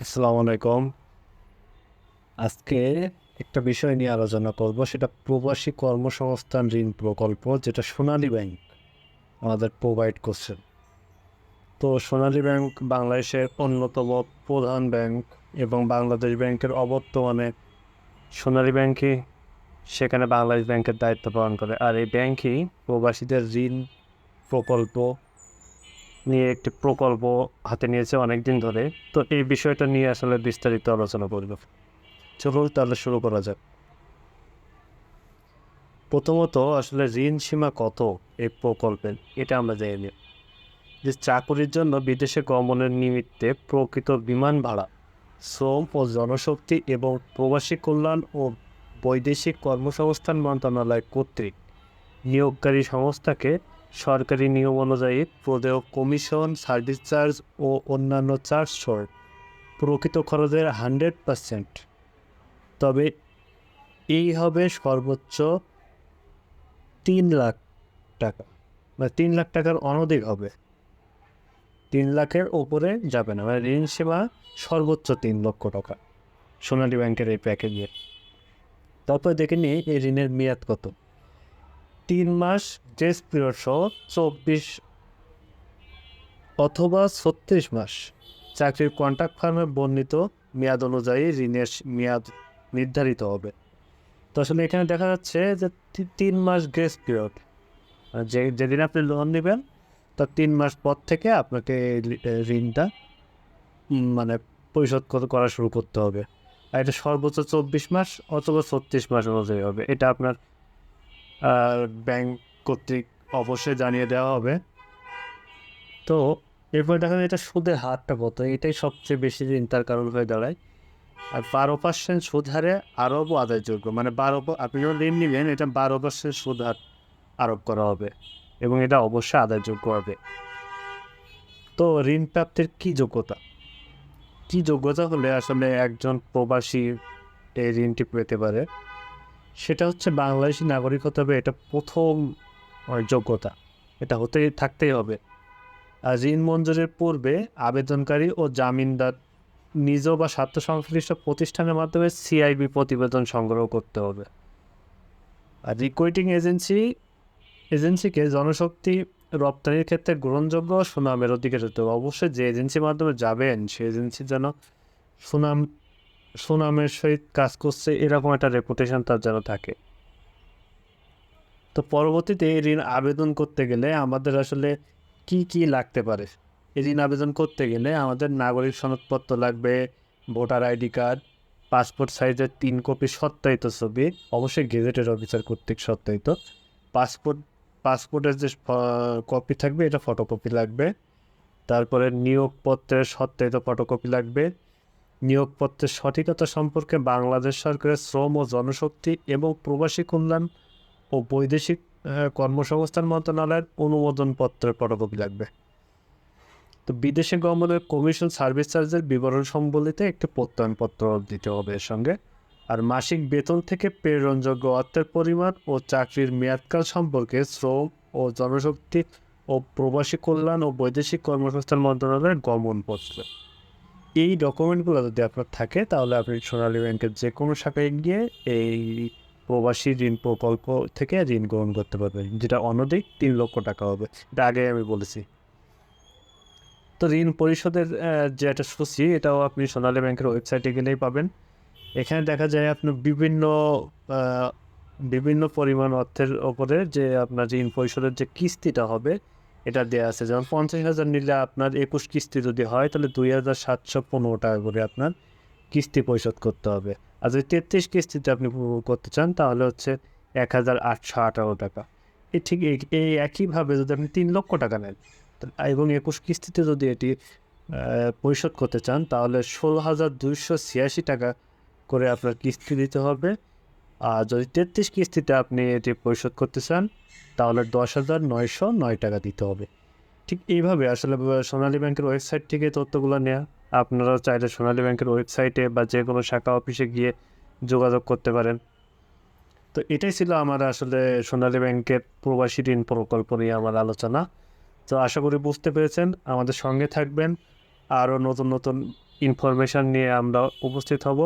আসসালামু আলাইকুম। আজকে একটা বিষয় নিয়ে আলোচনা করব, সেটা প্রবাসী কর্মসংস্থান ঋণ প্রকল্প, যেটা সোনালী ব্যাংক আমাদের প্রোভাইড করছে। তো সোনালী ব্যাংক বাংলাদেশের অন্যতম প্রধান ব্যাংক এবং বাংলাদেশ ব্যাংকের অবর্তমানে সোনালী ব্যাংকই সেখানে বাংলাদেশ ব্যাংকের দায়িত্ব পালন করে। আর এই ব্যাংকই প্রবাসীদের ঋণ প্রকল্প নিয়ে একটি প্রকল্প হাতে নিয়েছে অনেক দিন ধরে। তো এই বিষয়টা নিয়ে আসলে বিস্তারিত আলোচনা করব। চলুন তাহলে শুরু করা যাক। প্রথমত আসলে ঋণ সীমা কত এই প্রকল্পের, এটা আমরা জেনে নিই। যে চাকরির জন্য বিদেশে গমনের নিমিত্তে প্রকৃত বিমান ভাড়া, শ্রম ও জনশক্তি এবং প্রবাসী কল্যাণ ও বৈদেশিক কর্মসংস্থান মন্ত্রণালয় কর্তৃক নিয়োগকারী সংস্থাকে সরকারি নিয়ম অনুযায়ী প্রদেয় কমিশন, সার্ভিস চার্জ ও অন্যান্য চার্জ সহ প্রকৃত খরচের 100%, তবে এই হবে সর্বোচ্চ 3 লাখ টাকা, মানে 3 লাখ টাকার অনধিক হবে। 3 লাখের ওপরে যাবে না, মানে ঋণ সীমা সর্বোচ্চ 3 লক্ষ টাকা সোনালী ব্যাংকের এই প্যাকেজে। তারপর দেখে নিই এই ঋণের মেয়াদ কত। 3 মাস গ্রেস পিরিয়ড সহ 24 অথবা 36 মাস চাকরির কন্ট্রাক্ট ফার্মে বর্ণিত মেয়াদ অনুযায়ী ঋণের মেয়াদ নির্ধারিত হবে। তো আসলে এখানে দেখা যাচ্ছে যে 3 মাস গ্রেস পিরিয়ড, যেদিন আপনি লোন নেবেন তার 3 মাস পর থেকে আপনাকে ঋণটা মানে পরিশোধ করা শুরু করতে হবে। আর এটা সর্বোচ্চ 24 মাস অথবা 36 মাস অনুযায়ী হবে। এটা আপনার ব্যাংক কর্তৃক অবশ্যই জানিয়ে দেওয়া হবে। তো এরপরে দেখা যায় এটা সুদের হারটা কত, এটাই সবচেয়ে বেশি চিন্তার কারণ হয়ে দাঁড়ায়। আর 12% সুদ হারে আরোপও আদায়যোগ্য, মানে আপনি যখন ঋণ নেবেন এটা 12% সুদ হার আরোপ করা হবে এবং এটা অবশ্যই আদায়যোগ্য হবে। তো ঋণ প্রাপ্তির কী যোগ্যতা হলে আসলে একজন প্রবাসী এই ঋণটি পেতে পারে, সেটা হচ্ছে বাংলাদেশি নাগরিক হতে হবে। এটা প্রথম যোগ্যতা, এটা থাকতেই হবে। আর ঋণ মঞ্জুরের পূর্বে আবেদনকারী ও জামিনদার নিজ বা স্বার্থ সংশ্লিষ্ট প্রতিষ্ঠানের মাধ্যমে সিআইবি প্রতিবেদন সংগ্রহ করতে হবে। আর রিক্রুটিং এজেন্সিকে জনশক্তি রপ্তানির ক্ষেত্রে গ্রহণযোগ্য সুনামের অধিকার হতে হবে। অবশ্যই যে এজেন্সির মাধ্যমে যাবেন সে এজেন্সি যেন সুনামের সহিত কাজ করছে এরকম একটা রেপুটেশন তার যেন থাকে। তো পরবর্তীতে এই ঋণ আবেদন করতে গেলে আমাদের আসলে কি লাগতে পারে। এই ঋণ আবেদন করতে গেলে আমাদের নাগরিক সনদপত্র লাগবে, ভোটার আইডি কার্ড, পাসপোর্ট সাইজের 3 কপি সত্যায়িত ছবি, অবশ্যই গেজেটেড অফিসার কর্তৃক সত্যায়িত। পাসপোর্টের যে কপি থাকবে এটা ফটোকপি লাগবে। তারপরে নিয়োগপত্রের সত্যায়িত ফটোকপি লাগবে। নিয়োগপত্রের সঠিকতা সম্পর্কে বাংলাদেশ সরকারের শ্রম ও জনশক্তি এবং প্রবাসী কল্যাণ ও বৈদেশিক কর্মসংস্থান মন্ত্রণালয়ের অনুমোদনপত্রের ফটোকপি লাগবে। তো বিদেশে গমনের কমিশন, সার্ভিস চার্জের বিবরণ সম্বলিত একটি প্রত্যয়নপত্র দিতে হবে এর সঙ্গে। আর মাসিক বেতন থেকে প্রেরণযোগ্য অর্থের পরিমাণ ও চাকরির মেয়াদকাল সম্পর্কে শ্রম ও জনশক্তি ও প্রবাসী কল্যাণ ও বৈদেশিক কর্মসংস্থান মন্ত্রণালয়ের গমনপত্র। এই ডকুমেন্টগুলো যদি আপনার থাকে তাহলে আপনি সোনালী ব্যাংকের যে কোনো শাখায় গিয়ে এই প্রবাসী ঋণ প্রকল্প থেকে ঋণ গ্রহণ করতে পারবেন, যেটা অনধিক 3 লক্ষ টাকা হবে। এটা আগে আমি বলেছি। তো ঋণ পরিশোধের যে একটা সূচি, এটাও আপনি সোনালী ব্যাংকের ওয়েবসাইটে গেলেই পাবেন। এখানে দেখা যায় আপনার বিভিন্ন পরিমাণ অর্থের ওপরে যে আপনার ঋণ পরিশোধের যে কিস্তিটা হবে এটা দেওয়া আছে। যেমন 50,000 নিলে আপনার 21 কিস্তি যদি হয় তাহলে 2,715 টাকা করে আপনার কিস্তি পরিশোধ করতে হবে। আর যদি 33 কিস্তিতে আপনি করতে চান তাহলে হচ্ছে 1,818 টাকা। এই একইভাবে যদি আপনি 3 লক্ষ টাকা নেন এবং 21 কিস্তিতে যদি এটি পরিশোধ করতে চান তাহলে 16,286 টাকা করে আপনার কিস্তি দিতে হবে। আর যদি 33 কিস্তিতে আপনি এটি পরিশোধ করতে চান তাহলে 10,909 টাকা দিতে হবে। ঠিক এইভাবে আসলে সোনালী ব্যাংকের ওয়েবসাইট থেকে তথ্যগুলো নেওয়া। আপনারাও চাইলে সোনালী ব্যাংকের ওয়েবসাইটে বা যে কোনো শাখা অফিসে গিয়ে যোগাযোগ করতে পারেন। তো এটাই ছিল আমার আসলে সোনালী ব্যাংকের প্রবাসী ঋণ প্রকল্প নিয়ে আমার আলোচনা। তো আশা করি বুঝতে পেরেছেন। আমাদের সঙ্গে থাকবেন, আরও নতুন নতুন ইনফরমেশন নিয়ে আমরা উপস্থিত হব।